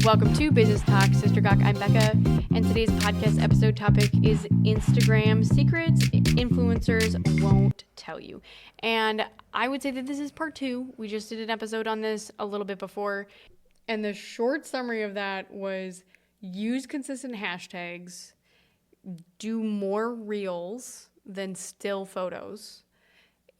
Welcome to Business Talk, Sister Gawk. I'm Becca, and today's podcast episode topic is Instagram secrets influencers won't tell you. And I would say that this is part 2. We just did an episode on this a little bit before, and the short summary of that was use consistent hashtags, do more reels than still photos,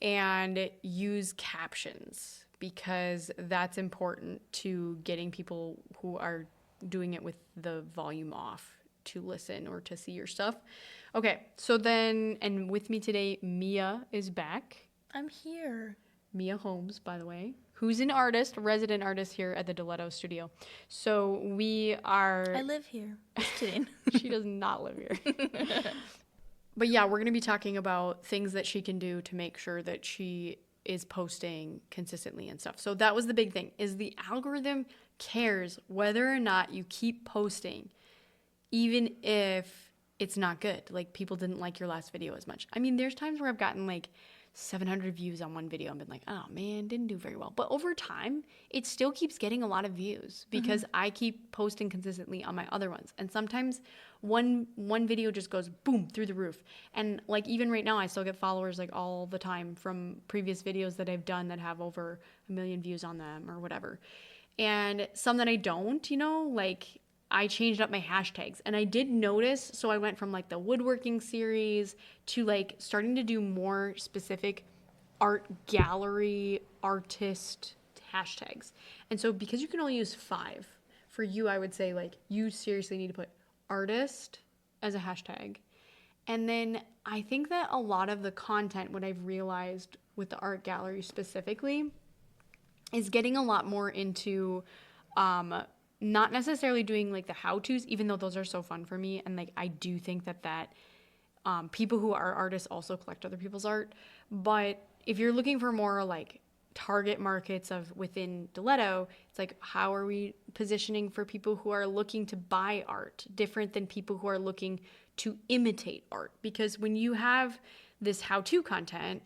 and use captions, because that's important to getting people who are doing it with the volume off to listen or to see your stuff. Okay, so then, and with me today, Mia is back. I'm here. Mia Holmes, by the way, who's an artist, a resident artist here at the Diletto Studio. So we are... I live here. Just kidding. She does not live here. But yeah, we're going to be talking about things that she can do to make sure that she is posting consistently and stuff. So that was the big thing, is the algorithm cares whether or not you keep posting, even if it's not good. Like, people didn't like your last video as much. I mean, there's times where I've gotten like 700 views on one video and been like, oh man, didn't do very well. But over time, it still keeps getting a lot of views because I keep posting consistently on my other ones. And sometimes one video just goes boom through the roof. And like, even right now, I still get followers like all the time from previous videos that I've done that have over 1 million views on them or whatever. And some that I don't, like, I changed up my hashtags, and I did notice, so I went from like the woodworking series to like starting to do more specific art gallery artist hashtags. And so because you can only use 5, for you, I would say like you seriously need to put artist as a hashtag. And then I think that a lot of the content, what I've realized with the art gallery specifically, is getting a lot more into not necessarily doing like the how-tos, even though those are so fun for me. And like, I do think that people who are artists also collect other people's art. But if you're looking for more like target markets of within Diletto, it's like, how are we positioning for people who are looking to buy art, different than people who are looking to imitate art? Because when you have this how-to content,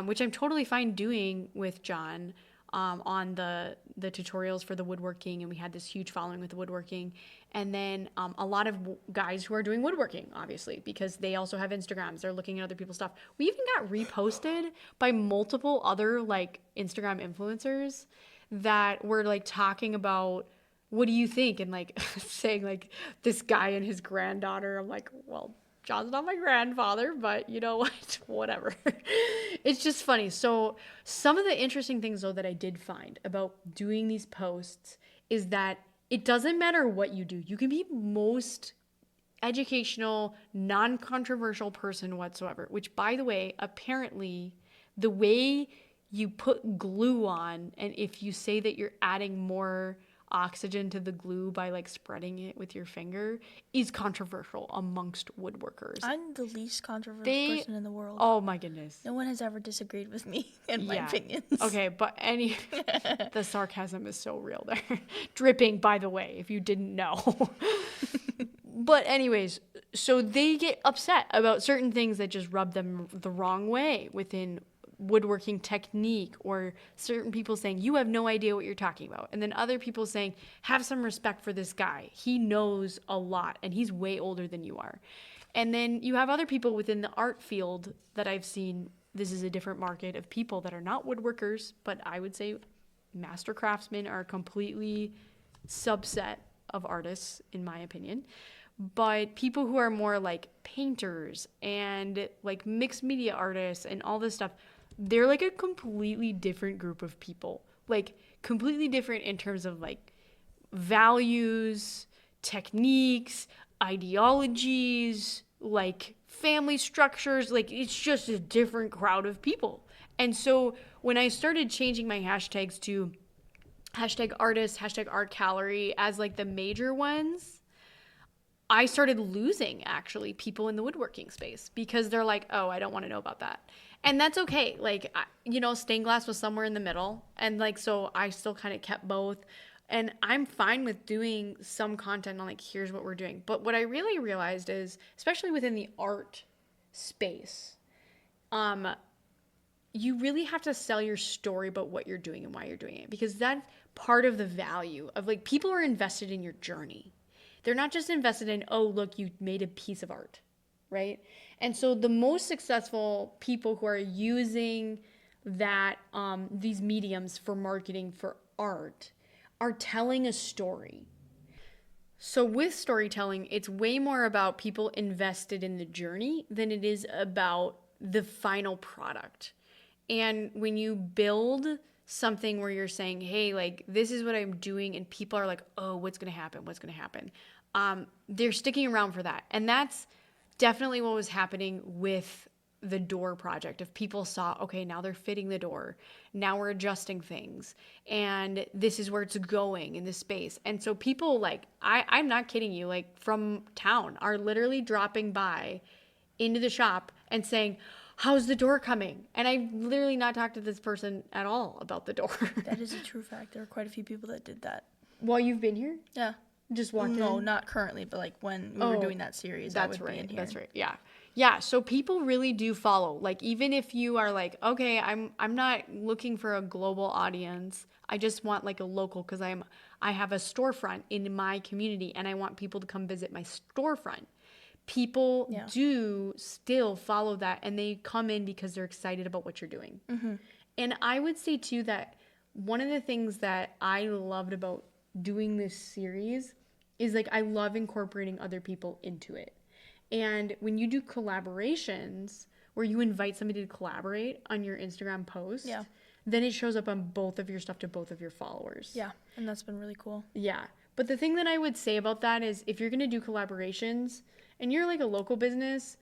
which I'm totally fine doing with John, on the tutorials for the woodworking, and we had this huge following with the woodworking, and then a lot of guys who are doing woodworking, obviously, because they also have Instagrams, they're looking at other people's stuff. We even got reposted by multiple other like Instagram influencers that were like talking about, what do you think, and like saying like this guy and his granddaughter. I'm like, well, John's not my grandfather, but you know what? Whatever. It's just funny. So some of the interesting things, though, that I did find about doing these posts is that it doesn't matter what you do. You can be most educational, non-controversial person whatsoever, which, by the way, apparently the way you put glue on, and if you say that you're adding more oxygen to the glue by like spreading it with your finger, is controversial amongst woodworkers. I'm the least controversial person in the world. Oh my goodness. No one has ever disagreed with me in my opinions. Okay, but the sarcasm is so real there. Dripping, by the way, if you didn't know. But anyways, so they get upset about certain things that just rub them the wrong way within woodworking technique, or certain people saying, you have no idea what you're talking about. And then other people saying, have some respect for this guy. He knows a lot and he's way older than you are. And then you have other people within the art field that I've seen. This is a different market of people that are not woodworkers, but I would say master craftsmen are a completely subset of artists, in my opinion. But people who are more like painters and like mixed media artists and all this stuff, they're like a completely different group of people, like completely different in terms of like values, techniques, ideologies, like family structures. Like, it's just a different crowd of people. And so when I started changing my hashtags to hashtag artist, hashtag art gallery as like the major ones, I started losing actually people in the woodworking space, because they're like, oh, I don't want to know about that. And that's okay. Like, stained glass was somewhere in the middle. And like, so I still kind of kept both. And I'm fine with doing some content on like, here's what we're doing. But what I really realized is, especially within the art space, you really have to sell your story about what you're doing and why you're doing it, because that part of the value of like people are invested in your journey. They're not just invested in, oh, look, you made a piece of art, right? And so the most successful people who are using that these mediums for marketing for art are telling a story. So with storytelling, it's way more about people invested in the journey than it is about the final product. And when you build something where you're saying, hey, like, this is what I'm doing, and people are like, oh, what's going to happen? What's going to happen? They're sticking around for that. And that's definitely what was happening with the door project. If people saw, okay, now they're fitting the door, now we're adjusting things, and this is where it's going in this space. And so people, like, I'm not kidding you, like, from town are literally dropping by into the shop and saying, how's the door coming? And I've literally not talked to this person at all about the door. That is a true fact. There are quite a few people that did that. While you've been here? Yeah. Just walked in? No, not currently, but like when we were doing that series, I would be in here. That's right. Yeah. Yeah, so people really do follow. Like, even if you are like, okay, I'm not looking for a global audience. I just want like a local, because I have a storefront in my community and I want people to come visit my storefront. People do still follow that, and they come in because they're excited about what you're doing. Mm-hmm. And I would say too that one of the things that I loved about doing this series is like I love incorporating other people into it. And when you do collaborations where you invite somebody to collaborate on your Instagram post, then it shows up on both of your stuff to both of your followers. Yeah, and that's been really cool. Yeah. But the thing that I would say about that is if you're going to do collaborations and you're like a local business,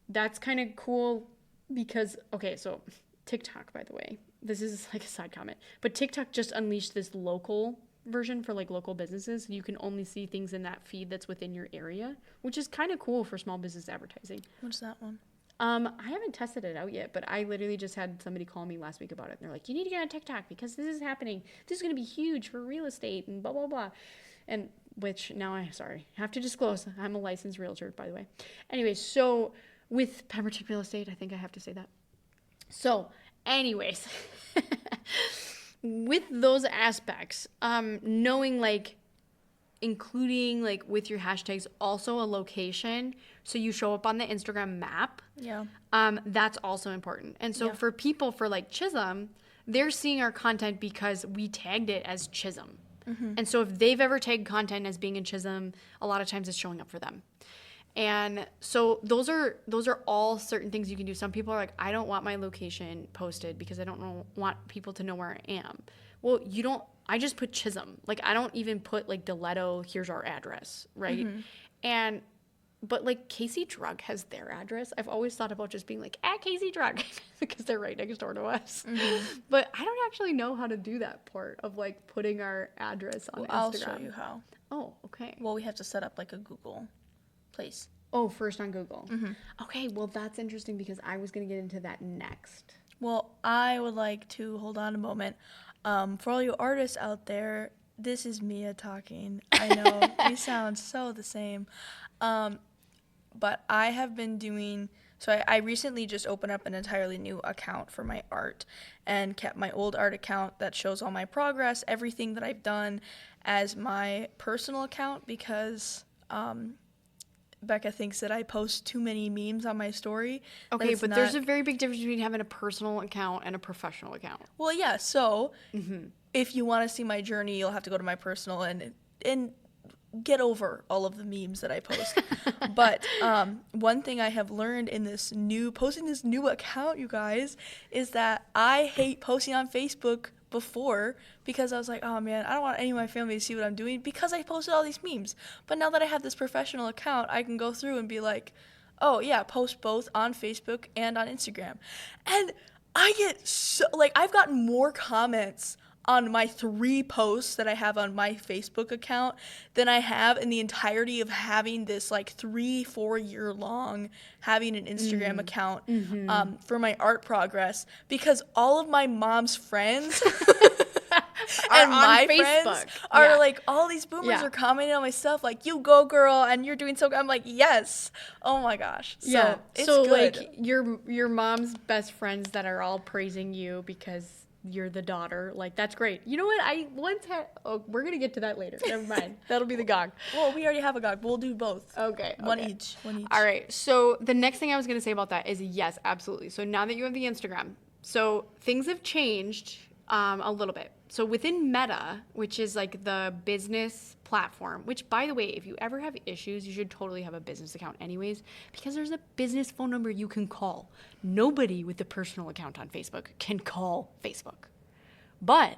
that's kind of cool because, okay, so TikTok, by the way, this is like a side comment, but TikTok just unleashed this local version for like local businesses. You can only see things in that feed that's within your area, which is kind of cool for small business advertising. What's that one? I haven't tested it out yet, but I literally just had somebody call me last week about it. And they're like, you need to get on TikTok because this is happening. This is going to be huge for real estate and blah, blah, blah. And which now I have to disclose. I'm a licensed realtor, by the way. Anyway, so with Pemberton Real Estate, I think I have to say that. So anyways, with those aspects, knowing like including like with your hashtags also a location so you show up on the Instagram map. Yeah. That's also important. And so for people for like Chisholm, they're seeing our content because we tagged it as Chisholm. Mm-hmm. And so if they've ever tagged content as being in Chisholm, a lot of times it's showing up for them. And so those are all certain things you can do. Some people are like, I don't want my location posted because I don't want people to know where I am. Well, I just put Chisholm. Like, I don't even put like Deletto, here's our address, right? Mm-hmm. But like Casey Drug has their address. I've always thought about just being like, at Casey Drug because they're right next door to us. Mm-hmm. But I don't actually know how to do that part of like putting our address on Instagram. I'll show you how. Oh, okay. Well, we have to set up like a Google place. Oh, first on Google. Mm-hmm. Okay, well, that's interesting because I was going to get into that next. Well, I would like to hold on a moment. For all you artists out there, this is Mia talking. I know we sound so the same. But I have been doing, so I recently just opened up an entirely new account for my art and kept my old art account that shows all my progress, everything that I've done as my personal account because Becca thinks that I post too many memes on my story. Okay, but there's a very big difference between having a personal account and a professional account. Well, yeah, so if you want to see my journey, you'll have to go to my personal and get over all of the memes that I post. But one thing I have learned in posting this new account, you guys, is that I hate posting on Facebook before because I was like, oh man, I don't want any of my family to see what I'm doing because I posted all these memes. But now that I have this professional account, I can go through and be like, oh yeah, post both on Facebook and on Instagram. And I get I've gotten more comments on my 3 posts that I have on my Facebook account than I have in the entirety of having this 3-4 year long having an Instagram account for my art progress because all of my mom's friends and my friends are all these boomers are commenting on my stuff like, you go girl and you're doing so good. I'm like, yes. Oh my gosh. So it's good. Your mom's best friends that are all praising you because you're the daughter. Like, that's great. You know what? I once had, we're going to get to that later. Never mind. That'll be the GOG. Well, we already have a GOG. We'll do both. Okay. One each. All right. So the next thing I was going to say about that is yes, absolutely. So now that you have the Instagram, so things have changed a little bit. So within Meta, which is like the business platform, which by the way, if you ever have issues, you should totally have a business account anyways, because there's a business phone number you can call. Nobody with a personal account on Facebook can call Facebook. But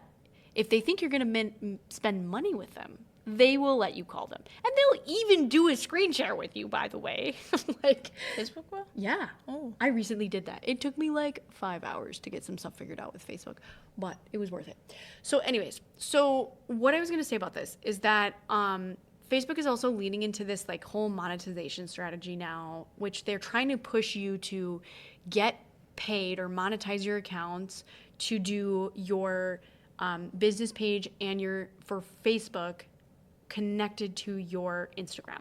if they think you're going to spend money with them, they will let you call them. And they'll even do a screen share with you, by the way. Like, Facebook will? yeah. Oh. I recently did that. It took me like 5 hours to get some stuff figured out with Facebook, but it was worth it. So anyways, so what I was going to say about this is that Facebook is also leaning into this like whole monetization strategy now, which they're trying to push you to get paid or monetize your accounts to do your business page and for Facebook connected to your Instagram.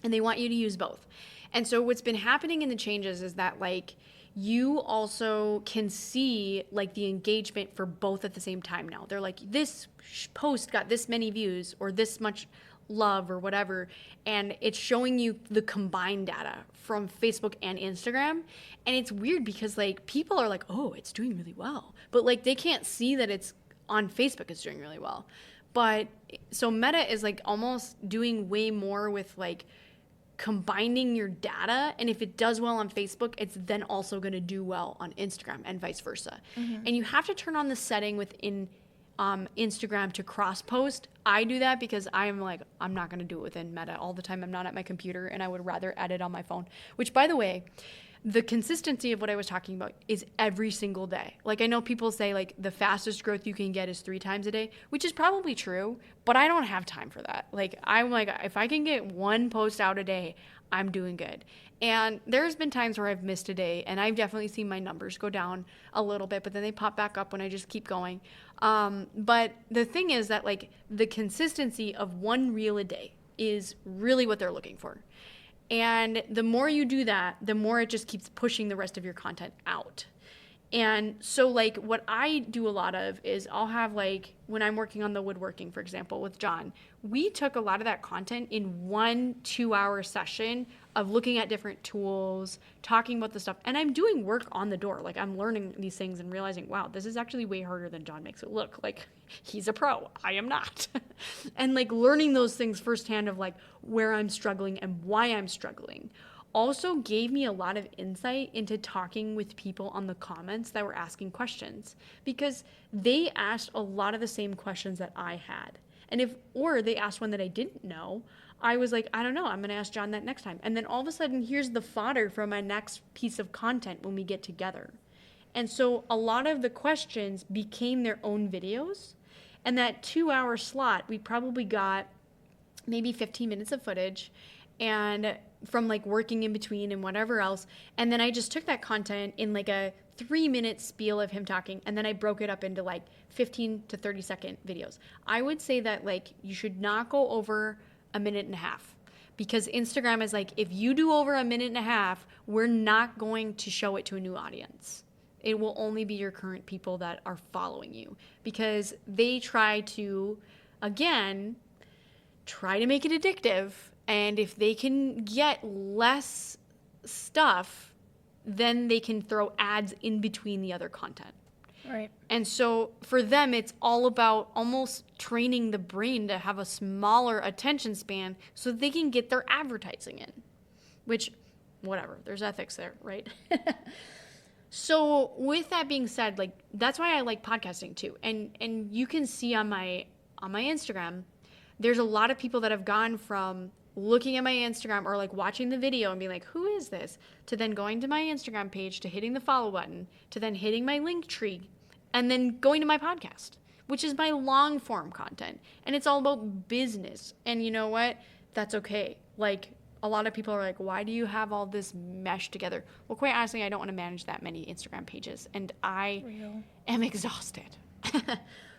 And they want you to use both. And so what's been happening in the changes is that like you also can see like the engagement for both at the same time now. They're like, this post got this many views or this much love or whatever, and it's showing you the combined data from Facebook and Instagram. And it's weird because like people are like, oh, it's doing really well, but like they can't see that it's on Facebook it's doing really well. But so Meta is like almost doing way more with like combining your data, and if it does well on Facebook, it's then also going to do well on Instagram and vice versa. Mm-hmm. And you have to turn on the setting within Instagram to cross post. I do that because I'm like, I'm not going to do it within Meta all the time. I'm not at my computer, and I would rather edit on my phone, which by the way, the consistency of what I was talking about is every single day. Like I know people say like the fastest growth you can get is 3 times a day, which is probably true, but I don't have time for that. Like I'm like, if I can get 1 post out a day, I'm doing good. And there's been times where I've missed a day, and I've definitely seen my numbers go down a little bit, but then they pop back up when I just keep going. But the thing is that like the consistency of 1 reel a day is really what they're looking for. And the more you do that, the more it just keeps pushing the rest of your content out. And so like what I do a lot of is I'll have like, when I'm working on the woodworking, for example, with John, we took a lot of that content in 1 2-hour session of looking at different tools, talking about the stuff. And I'm doing work on the door. Like I'm learning these things and realizing, wow, this is actually way harder than John makes it look. Like he's a pro, I am not. And like learning those things firsthand of like where I'm struggling and why I'm struggling also gave me a lot of insight into talking with people on the comments that were asking questions, because they asked a lot of the same questions that I had. And or they asked one that I didn't know, I was like, I don't know, I'm going to ask John that next time. And then all of a sudden, here's the fodder for my next piece of content when we get together. And so a lot of the questions became their own videos. And that 2-hour slot, we probably got maybe 15 minutes of footage, and from like working in between and whatever else. And then I just took that content in like a 3-minute spiel of him talking, and then I broke it up into like 15 to 30 second videos. I would say that like you should not go over 1.5 minutes, because Instagram is like, if you do over 1.5 minutes, we're not going to show it to a new audience. It will only be your current people that are following you, because they try to, again, try to make it addictive. And if they can get less stuff, then they can throw ads in between the other content. Right. And so for them, it's all about almost training the brain to have a smaller attention span so they can get their advertising in, which, whatever, there's ethics there, right? So with that being said, like, that's why I like podcasting too. And you can see on my Instagram, there's a lot of people that have gone from looking at my Instagram or like watching the video and being like, who is this? To then going to my Instagram page, to hitting the follow button, to then hitting my link tree, and then going to my podcast, which is my long form content. And it's all about business. And you know what? That's okay. Like, a lot of people are like, why do you have all this meshed together? Well, quite honestly, I don't want to manage that many Instagram pages, and I am exhausted.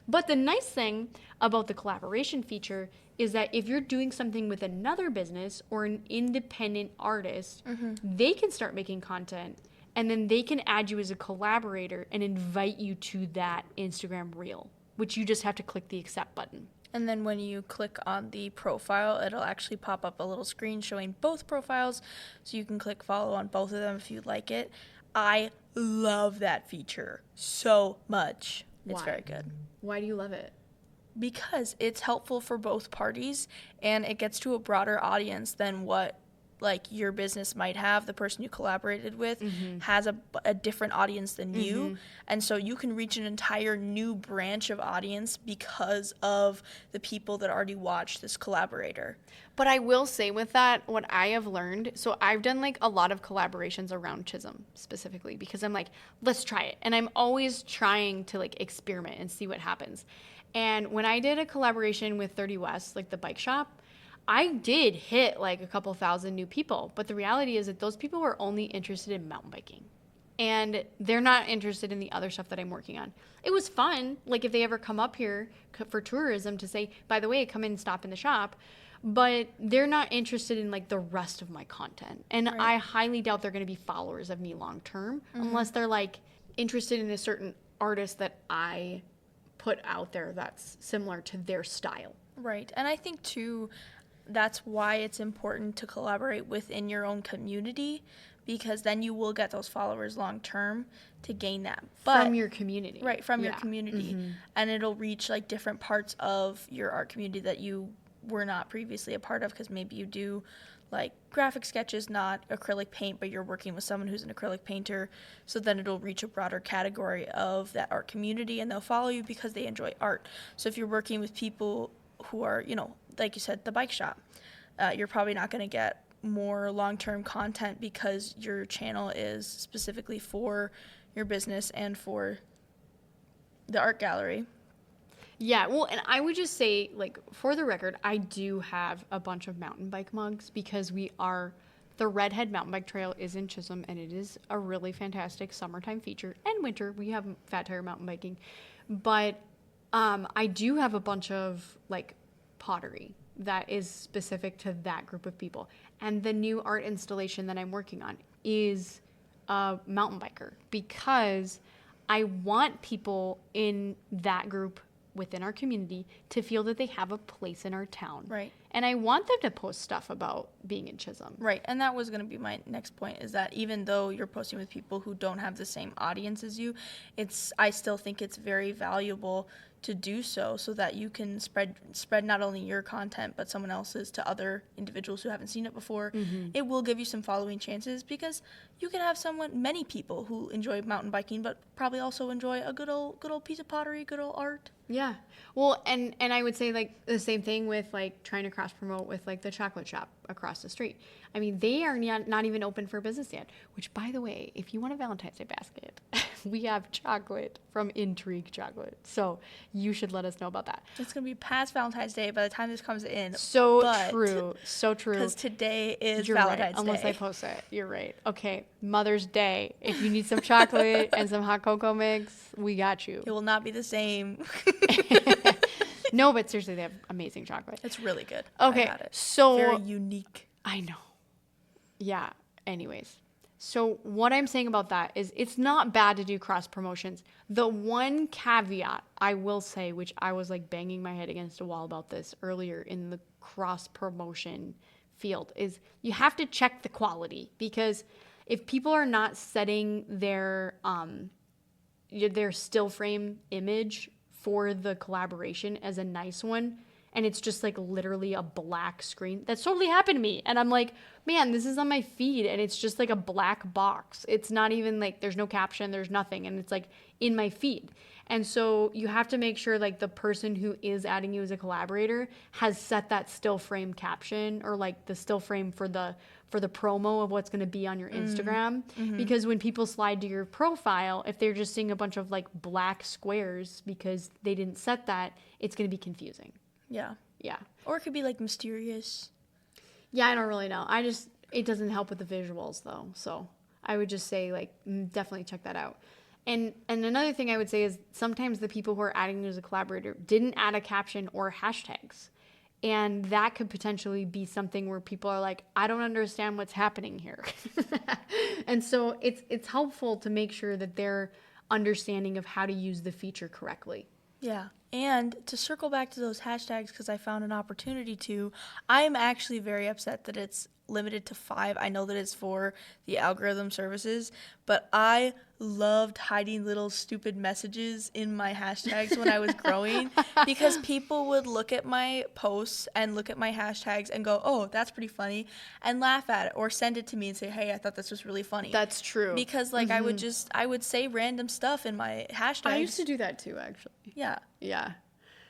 But the nice thing about the collaboration feature is that if you're doing something with another business or an independent artist, they can start making content and then they can add you as a collaborator and invite you to that Instagram reel, which you just have to click the accept button. And then when you click on the profile, it'll actually pop up a little screen showing both profiles, so you can click follow on both of them if you like it. I love that feature so much. It's Why? very good. Why do you love it? Because it's helpful for both parties, and it gets to a broader audience than what like your business might have. The person you collaborated with has a different audience than you, and so you can reach an entire new branch of audience because of the people that already watch this collaborator. But I will say with that, what I have learned, so I've done like a lot of collaborations around Chisholm specifically because I'm like, let's try it. And I'm always trying to like experiment and see what happens. And when I did a collaboration with 30 West, like the bike shop, I did hit like a couple thousand new people. But the reality is that those people were only interested in mountain biking. And they're not interested in the other stuff that I'm working on. It was fun, like if they ever come up here for tourism to say, by the way, come in and stop in the shop. But they're not interested in like the rest of my content. And Right. I highly doubt they're going to be followers of me long term unless they're like interested in a certain artist that I put out there that's similar to their style. Right. And I think too, that's why it's important to collaborate within your own community, because then you will get those followers long term to gain that. But From your community. right, from your Yeah. community. And it'll reach like different parts of your art community that you were not previously a part of, because maybe you do like graphic sketches, not acrylic paint, but you're working with someone who's an acrylic painter. So then it'll reach a broader category of that art community, and they'll follow you because they enjoy art. So if you're working with people who are, you know, like you said, the bike shop, you're probably not going to get more long-term content because your channel is specifically for your business and for the art gallery. Yeah, well, and I would just say, like, for the record, I do have a bunch of mountain bike mugs because the Redhead Mountain Bike Trail is in Chisholm, and it is a really fantastic summertime feature. And winter, we have Fat Tire mountain biking. But I do have a bunch of, like, pottery that is specific to that group of people. And the new art installation that I'm working on is a mountain biker because I want people in that group within our community to feel that they have a place in our town. Right. And I want them to post stuff about being in Chisholm. Right, and that was going to be my next point, is that even though you're posting with people who don't have the same audience as you, I still think it's very valuable to do so that you can spread not only your content but someone else's to other individuals who haven't seen it before. It will give you some following chances because you can have many people who enjoy mountain biking but probably also enjoy a good old piece of pottery, good old art. Yeah. Well, and I would say like the same thing with like trying to cross promote with like the chocolate shop across the street. I mean, they are not even open for business yet, which by the way, if you want a Valentine's Day basket, we have chocolate from Intrigue Chocolate. So you should let us know about that. It's going to be past Valentine's Day by the time this comes in. So but true. So true. Because today is You're Valentine's right, unless Day. I post it. You're right. Okay, Mother's Day. If you need some chocolate and some hot cocoa mix, we got you. It will not be the same. No, but seriously, they have amazing chocolate. It's really good. Okay, I got it. so Very unique. I know. Yeah. Anyways, so what I'm saying about that is it's not bad to do cross promotions. The one caveat I will say, which I was like banging my head against a wall about this earlier in the cross promotion field, is you have to check the quality, because if people are not setting their still frame image for the collaboration as a nice one, and it's just like literally a black screen. That's totally happened to me. And I'm like, man, this is on my feed and it's just like a black box. It's not even like, there's no caption, there's nothing. And it's like in my feed. And so you have to make sure like the person who is adding you as a collaborator has set that still frame caption, or like the still frame for the promo of what's going to be on your Instagram. Because when people slide to your profile, if they're just seeing a bunch of like black squares because they didn't set that, it's going to be confusing. Yeah. Yeah. Or it could be like mysterious. Yeah, I don't really know. It doesn't help with the visuals though. So I would just say like definitely check that out. And another thing I would say is sometimes the people who are adding you as a collaborator didn't add a caption or hashtags. And that could potentially be something where people are like, I don't understand what's happening here. And so it's helpful to make sure that they're understanding of how to use the feature correctly. Yeah. And to circle back to those hashtags, because I found an opportunity to, I am actually very upset that it's limited to 5. I know that it's for the algorithm services, but I loved hiding little stupid messages in my hashtags when I was growing, because people would look at my posts and look at my hashtags and go, oh, that's pretty funny, and laugh at it or send it to me and say, hey, I thought this was really funny. That's true. Because like I would say random stuff in my hashtags. I used to do that too, actually. Yeah. Yeah.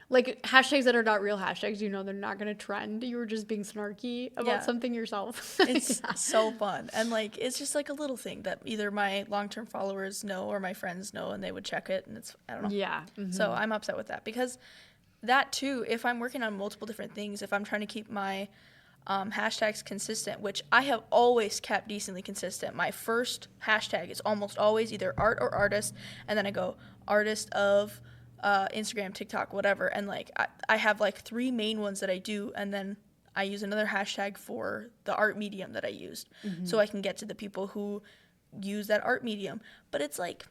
Like hashtags that are not real hashtags, they're not going to trend. You were just being snarky about something yourself. It's so fun. And like, it's just like a little thing that either my long-term followers know or my friends know, and they would check it, and it's, I don't know. Yeah. So I'm upset with that, because that too, if I'm working on multiple different things, if I'm trying to keep my hashtags consistent, which I have always kept decently consistent. My first hashtag is almost always either art or artist, and then I go artist of Instagram, TikTok, whatever, and like I have like 3 main ones that I do, and then I use another hashtag for the art medium that I used, so I can get to the people who use that art medium. But it's like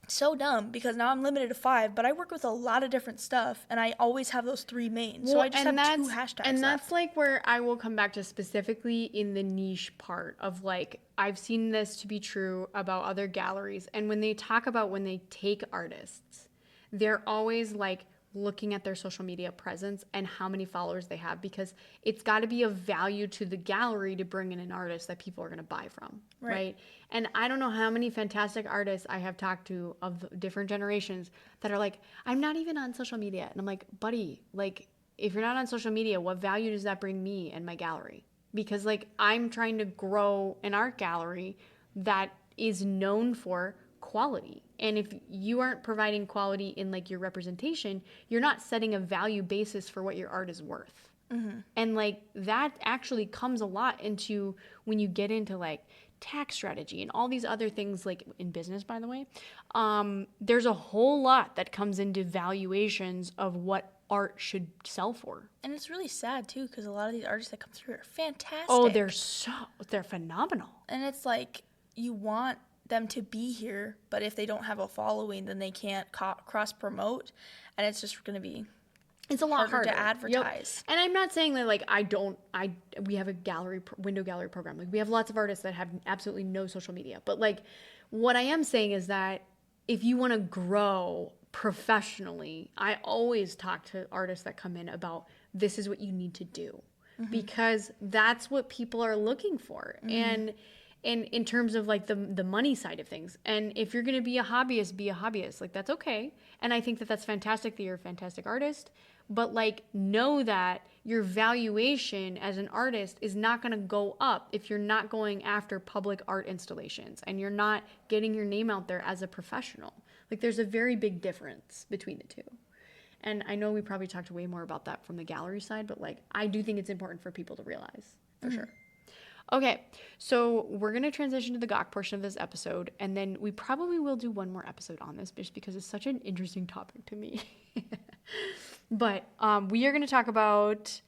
so dumb, because now I'm limited to 5, but I work with a lot of different stuff, and I always have those 3 main. So I just have 2 hashtags And left. that's like where I will come back to specifically in the niche part of like, I've seen this to be true about other galleries. And when they talk about when they take artists, they're always like looking at their social media presence and how many followers they have, because it's got to be of value to the gallery to bring in an artist that people are going to buy from, right? And I don't know how many fantastic artists I have talked to of different generations that are like, I'm not even on social media. And I'm like, buddy, like, if you're not on social media, what value does that bring me and my gallery? Because like, I'm trying to grow an art gallery that is known for quality. And if you aren't providing quality in like your representation, you're not setting a value basis for what your art is worth. And like that actually comes a lot into when you get into like tax strategy and all these other things, like in business, by the way. There's a whole lot that comes into valuations of what art should sell for. And it's really sad too, because a lot of these artists that come through are fantastic. Oh, they're phenomenal. And it's like, you want them to be here, but if they don't have a following, then they can't cross promote, and it's just going to be it's a lot harder to advertise. Yep. And I'm not saying that like we have a window gallery program, like we have lots of artists that have absolutely no social media, but like what I am saying is that if you want to grow professionally, I always talk to artists that come in about this is what you need to do, because that's what people are looking for. And in terms of like the money side of things. And if you're going to be a hobbyist, be a hobbyist. Like, that's okay. And I think that that's fantastic that you're a fantastic artist. But like, know that your valuation as an artist is not going to go up if you're not going after public art installations and you're not getting your name out there as a professional. Like, there's a very big difference between the two. And I know we probably talked way more about that from the gallery side, but like, I do think it's important for people to realize, for sure. Okay, so we're going to transition to the Gawk portion of this episode, and then we probably will do one more episode on this just because it's such an interesting topic to me. But we are going to talk about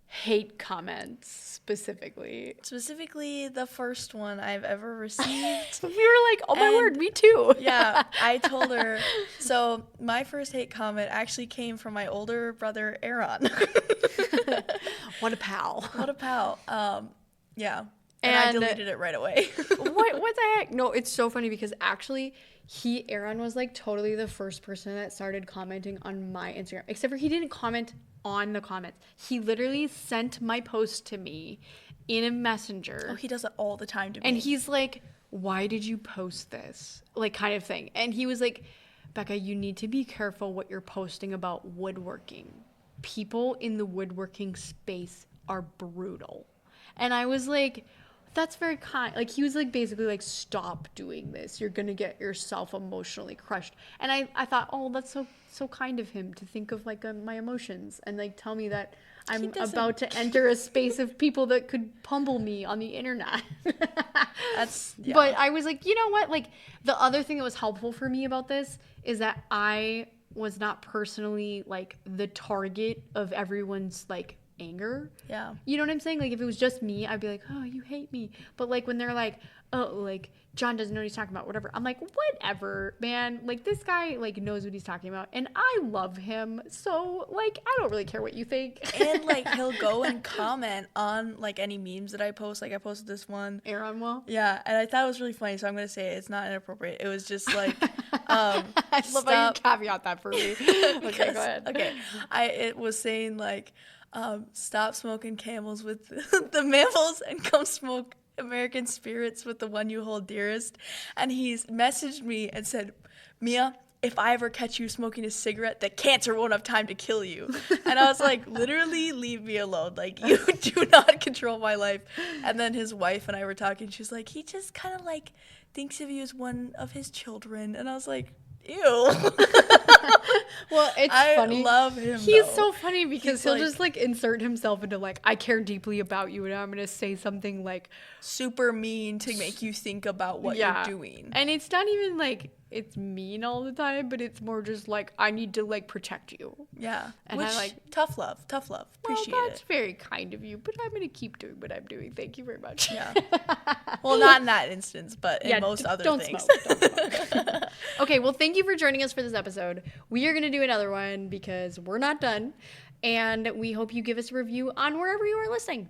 hate comments specifically. Specifically, the first one I've ever received. We were like, oh my word, me too. Yeah, I told her. So my first hate comment actually came from my older brother, Aaron. What a pal. What a pal. Yeah. And I deleted it right away. What the heck? No, it's so funny because actually Aaron was like totally the first person that started commenting on my Instagram, except for he didn't comment on the comments. He literally sent my post to me in a messenger. Oh, he does it all the time to me. And he's like, why did you post this? Like, kind of thing. And he was like, Becca, you need to be careful what you're posting about woodworking. People in the woodworking space are brutal. And I was like, that's very kind. Like, he was like, basically like, stop doing this. You're going to get yourself emotionally crushed. And I thought, oh, that's so kind of him to think of like my emotions and like tell me that I'm about to enter a space of people that could pummel me on the internet. But I was like, you know what? Like, the other thing that was helpful for me about this is that I was not personally like the target of everyone's like anger. Yeah. You know what I'm saying? Like if it was just me, I'd be like, oh, you hate me. But like when they're like, oh, like John doesn't know what he's talking about, whatever. I'm like, whatever, man. Like this guy like knows what he's talking about, and I love him. So like I don't really care what you think. And like he'll go and comment on like any memes that I post. Like I posted this one. Aaron will. Yeah, and I thought it was really funny, so I'm gonna say it's not inappropriate. It was just like I love how you caveat that for me. Okay, go ahead. Okay. It was saying like stop smoking Camels with the mammals and come smoke American Spirits with the one you hold dearest. And he's messaged me and said, Mia, if I ever catch you smoking a cigarette, the cancer won't have time to kill you. And I was like, literally leave me alone. Like, you do not control my life. And then his wife and I were talking. She's like, he just kind of like thinks of you as one of his children. And I was like, ew. Well, it's funny. I love him. He's though. so funny because he'll like, just like insert himself into like, I care deeply about you, and I'm gonna say something like super mean to make you think about what you're doing. And it's not even like it's mean all the time, but it's more just like I need to like protect you. Yeah. And Which, I like tough love. Appreciate well, that's it. very kind of you, but I'm gonna keep doing what I'm doing. Thank you very much. Yeah. Well, not in that instance, but in most other don't things. Smoke, don't smoke. Okay, well, thank you for joining us for this episode. We are gonna do another one because we're not done, and we hope you give us a review on wherever you are listening.